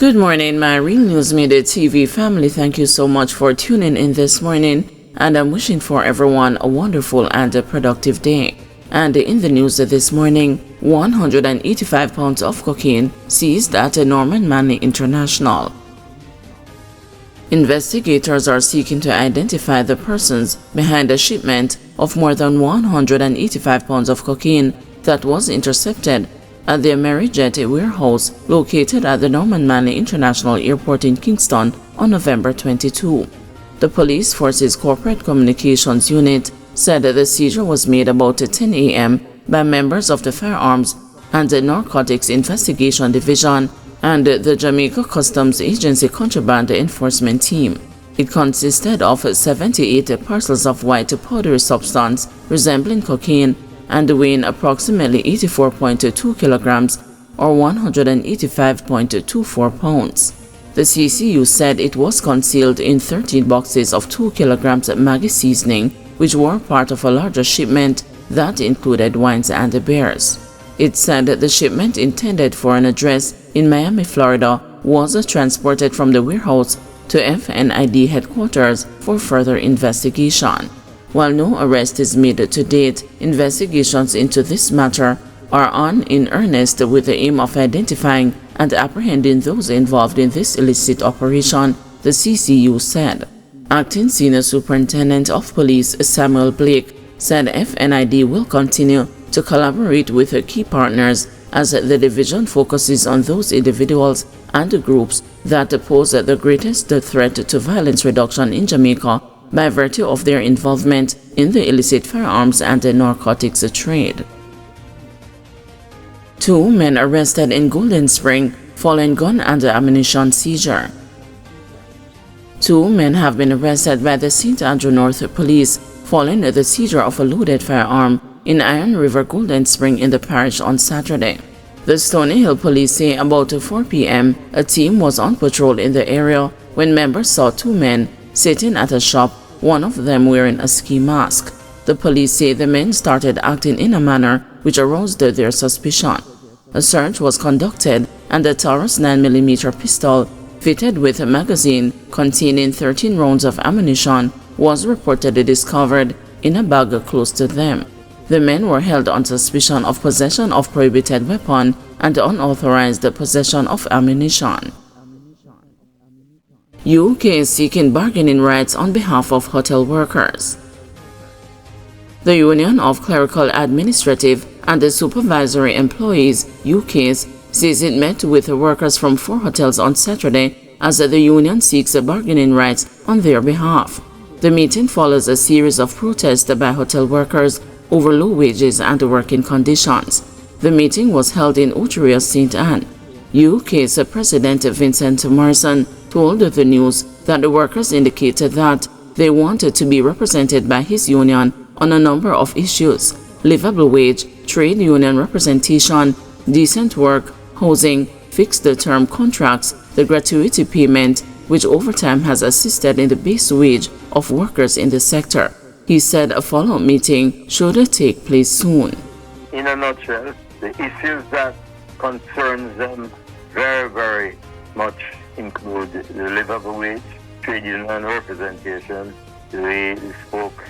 Good morning, my Real News Midday TV family. Thank you so much for tuning in this morning, and I'm wishing for everyone a wonderful and a productive day. And in the news this morning, 185 pounds of cocaine seized at Norman Manley International. Investigators are seeking to identify the persons behind a shipment of more than 185 pounds of cocaine that was intercepted at the Amerijet warehouse located at the Norman Manley International Airport in Kingston on November 22. The police force's corporate communications unit said that the seizure was made about 10 a.m. by members of the Firearms and the Narcotics Investigation Division and the Jamaica Customs Agency Contraband Enforcement Team. It consisted of 78 parcels of white powdery substance resembling cocaine and weighing approximately 84.2 kilograms or 185.24 pounds. The CCU said it was concealed in 13 boxes of 2 kilograms Maggi seasoning, which were part of a larger shipment that included wines and beers. It said that the shipment intended for an address in Miami, Florida, was transported from the warehouse to FNID headquarters for further investigation. While no arrest is made to date, investigations into this matter are on in earnest with the aim of identifying and apprehending those involved in this illicit operation, the CCU said. Acting Senior Superintendent of Police Samuel Blake said FNID will continue to collaborate with key partners as the division focuses on those individuals and groups that pose the greatest threat to violence reduction in Jamaica by virtue of their involvement in the illicit firearms and the narcotics trade. 2 men arrested in Golden Spring following gun and ammunition seizure. 2 men have been arrested by the St. Andrew North Police following the seizure of a loaded firearm in Iron River, Golden Spring in the parish on Saturday. The Stony Hill Police say about 4 p.m. a team was on patrol in the area when members saw 2 men sitting at a shop, one of them wearing a ski mask. The police say the men started acting in a manner which aroused their suspicion. A search was conducted and a Taurus 9mm pistol fitted with a magazine containing 13 rounds of ammunition was reportedly discovered in a bag close to them. The men were held on suspicion of possession of prohibited weapon and unauthorized possession of ammunition. UK is seeking bargaining rights on behalf of hotel workers. The Union of Clerical, Administrative and Supervisory Employees, UKs, says it met with workers from 4 hotels on Saturday as the union seeks bargaining rights on their behalf. The meeting follows a series of protests by hotel workers over low wages and working conditions. The meeting was held in Oteria, St. Anne. UK's President Vincent Morrison told the news that the workers indicated that they wanted to be represented by his union on a number of issues: livable wage, trade union representation, decent work, housing, fixed-term contracts, the gratuity payment, which over time has assisted in the base wage of workers in the sector. He said a follow-up meeting should take place soon. In a nutshell, the issues that concerns them very much include the livable wage, trade union representation. We spoke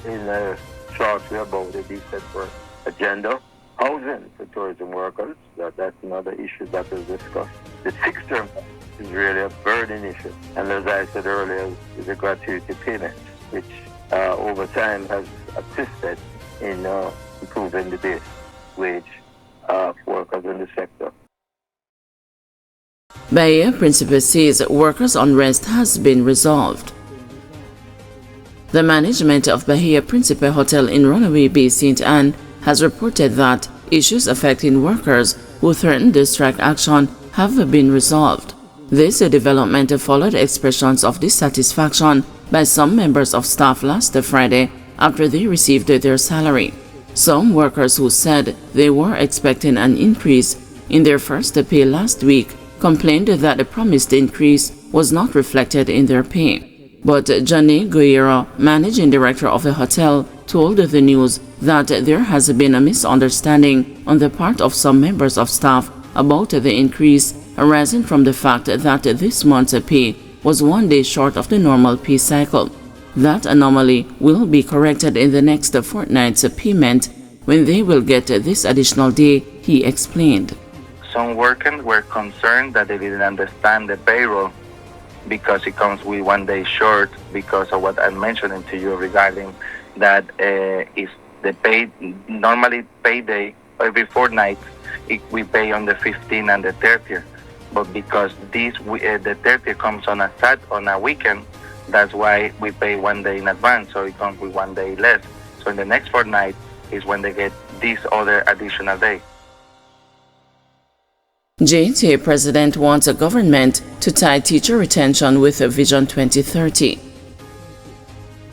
in a short way about the decent work agenda. Housing for tourism workers, that's another issue that was discussed. The fixed term is really a burden issue. And as I said earlier, is a gratuity payment, which over time has assisted in improving the base wage of workers in the sector. Bahia Principe says workers' unrest has been resolved. The management of Bahia Principe Hotel in Runaway Bay, St. Anne, has reported that issues affecting workers who threatened the strike action have been resolved. This development followed expressions of dissatisfaction by some members of staff last Friday after they received their salary. Some workers who said they were expecting an increase in their first pay last week complained that the promised increase was not reflected in their pay. But Janae Guerrero, managing director of the hotel, told the news that there has been a misunderstanding on the part of some members of staff about the increase arising from the fact that this month's pay was 1 day short of the normal pay cycle. That anomaly will be corrected in the next fortnight's payment when they will get this additional day, he explained. Some workers were concerned that they didn't understand the payroll because it comes with 1 day short because of what I'm mentioning to you regarding that is the pay, normally payday every fortnight, we pay on the 15th and the 30th. But because the 30th comes on a weekend, that's why we pay 1 day in advance, so it comes with 1 day less. So in the next fortnight is when they get this other additional day. JTA president wants a government to tie teacher retention with Vision 2030.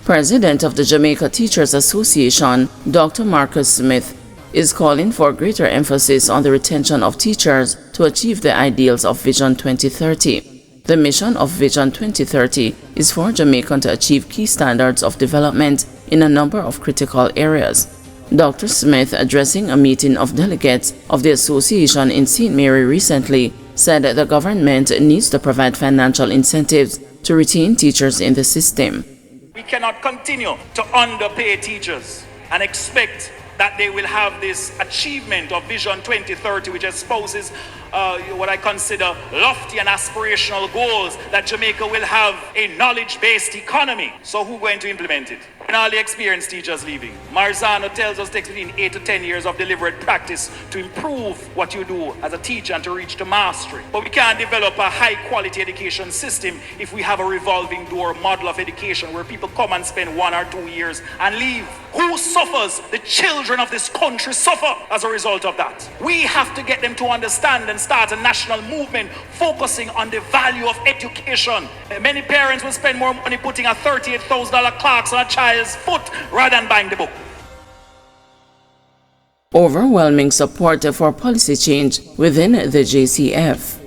President of the Jamaica Teachers Association, Dr. Marcus Smith, is calling for greater emphasis on the retention of teachers to achieve the ideals of Vision 2030. The mission of Vision 2030 is for Jamaica to achieve key standards of development in a number of critical areas. Dr. Smith, addressing a meeting of delegates of the association in St. Mary recently, said the government needs to provide financial incentives to retain teachers in the system. We cannot continue to underpay teachers and expect that they will have this achievement of Vision 2030, which espouses what I consider lofty and aspirational goals that Jamaica will have a knowledge-based economy. So who's going to implement it? And all the experienced teachers leaving. Marzano tells us it takes between 8 to 10 years of deliberate practice to improve what you do as a teacher and to reach the mastery. But we can't develop a high-quality education system if we have a revolving door model of education where people come and spend 1 or 2 years and leave. Who suffers? The children of this country suffer as a result of that. We have to get them to understand and start a national movement focusing on the value of education. Many parents will spend more money putting a $38,000 clocks on a child's foot rather than buying the book. Overwhelming support for policy change within the JCF.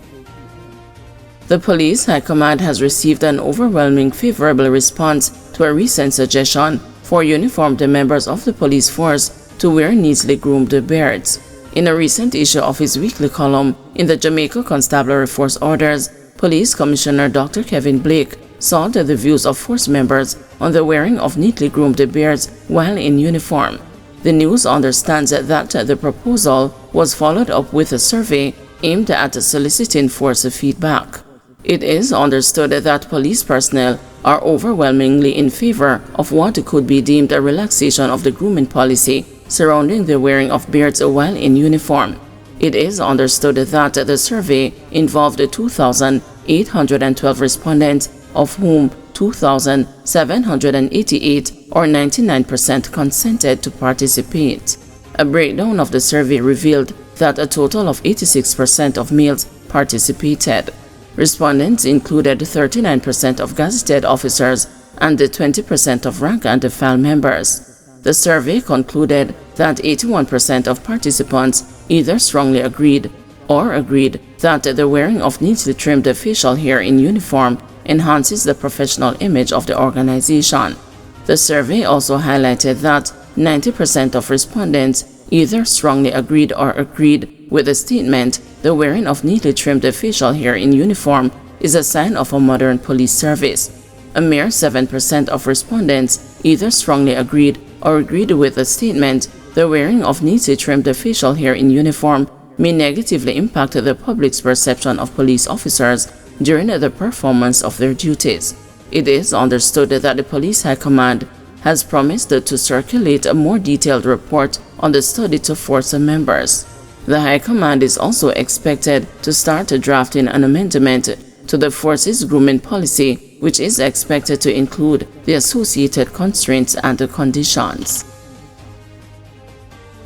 The Police High Command has received an overwhelming favorable response to a recent suggestion for uniformed members of the police force to wear neatly groomed beards. In a recent issue of his weekly column in the Jamaica Constabulary Force Orders, Police Commissioner Dr. Kevin Blake sought the views of force members on the wearing of neatly groomed beards while in uniform. The news understands that the proposal was followed up with a survey aimed at soliciting force feedback. It is understood that police personnel are overwhelmingly in favor of what could be deemed a relaxation of the grooming policy surrounding the wearing of beards while in uniform. It is understood that the survey involved 2,812 respondents, of whom 2,788 or 99% consented to participate. A breakdown of the survey revealed that a total of 86% of males participated. Respondents included 39% of gazetted officers and 20% of rank and file members. The survey concluded that 81% of participants either strongly agreed or agreed that the wearing of neatly trimmed facial hair in uniform enhances the professional image of the organization. The survey also highlighted that 90% of respondents either strongly agreed or agreed with the statement the wearing of neatly trimmed facial hair in uniform is a sign of a modern police service. A mere 7% of respondents either strongly agreed or agreed with the statement the wearing of neatly trimmed facial hair in uniform may negatively impact the public's perception of police officers during the performance of their duties. It is understood that the Police High Command has promised to circulate a more detailed report on the study to force members. The High Command is also expected to start drafting an amendment to the force's grooming policy, which is expected to include the associated constraints and conditions.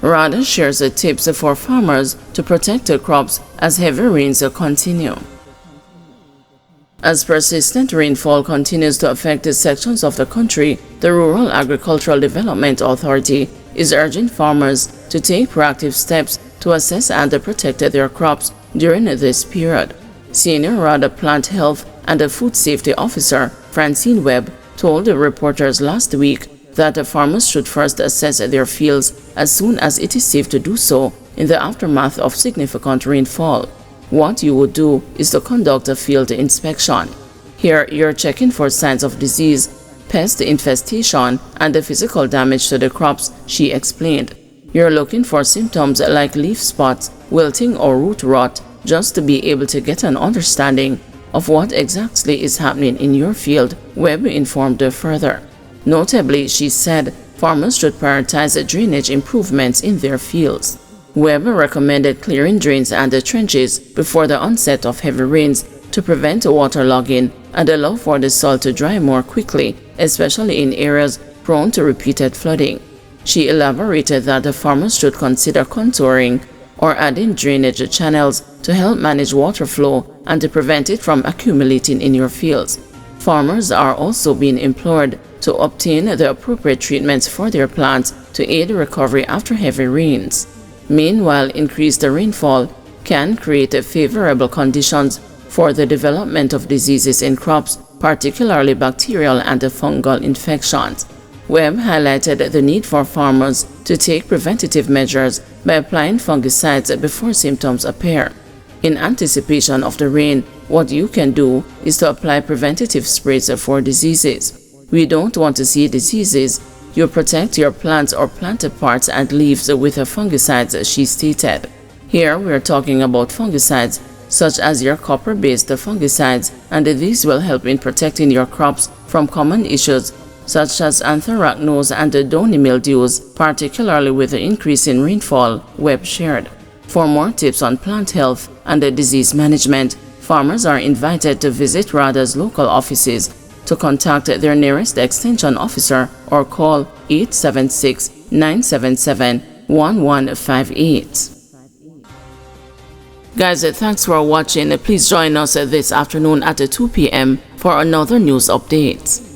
RADA shares tips for farmers to protect their crops as heavy rains continue. As persistent rainfall continues to affect sections of the country, the Rural Agricultural Development Authority is urging farmers to take proactive steps to assess and protect their crops during this period. Senior RADA Plant Health and Food Safety Officer Francine Webb told the reporters last week that the farmers should first assess their fields as soon as it is safe to do so in the aftermath of significant rainfall. what you would do is to conduct a field inspection. Here, you're checking for signs of disease, pest infestation, and the physical damage to the crops, she explained. You're looking for symptoms like leaf spots, wilting, or root rot, just to be able to get an understanding of what exactly is happening in your field, Webb informed her further. Notably, she said, farmers should prioritize drainage improvements in their fields. Webb recommended clearing drains and the trenches before the onset of heavy rains to prevent waterlogging and allow for the soil to dry more quickly, especially in areas prone to repeated flooding. She elaborated that the farmers should consider contouring or adding drainage channels to help manage water flow and to prevent it from accumulating in your fields. Farmers are also being implored to obtain the appropriate treatments for their plants to aid recovery after heavy rains. Meanwhile, increased rainfall can create favorable conditions for the development of diseases in crops, particularly bacterial and fungal infections. Webb highlighted the need for farmers to take preventative measures by applying fungicides before symptoms appear. In anticipation of the rain, what you can do is to apply preventative sprays for diseases. We don't want to see diseases. You protect your plants or planted parts and leaves with fungicides, she stated. Here we are talking about fungicides such as your copper-based fungicides, and these will help in protecting your crops from common issues such as anthracnose and downy mildews, particularly with the increase in rainfall, Webb shared. For more tips on plant health and disease management, farmers are invited to visit RADA's local offices, to contact their nearest extension officer or call 876-977-1158. Guys, thanks for watching. Please join us this afternoon at 2 p.m. for another news update.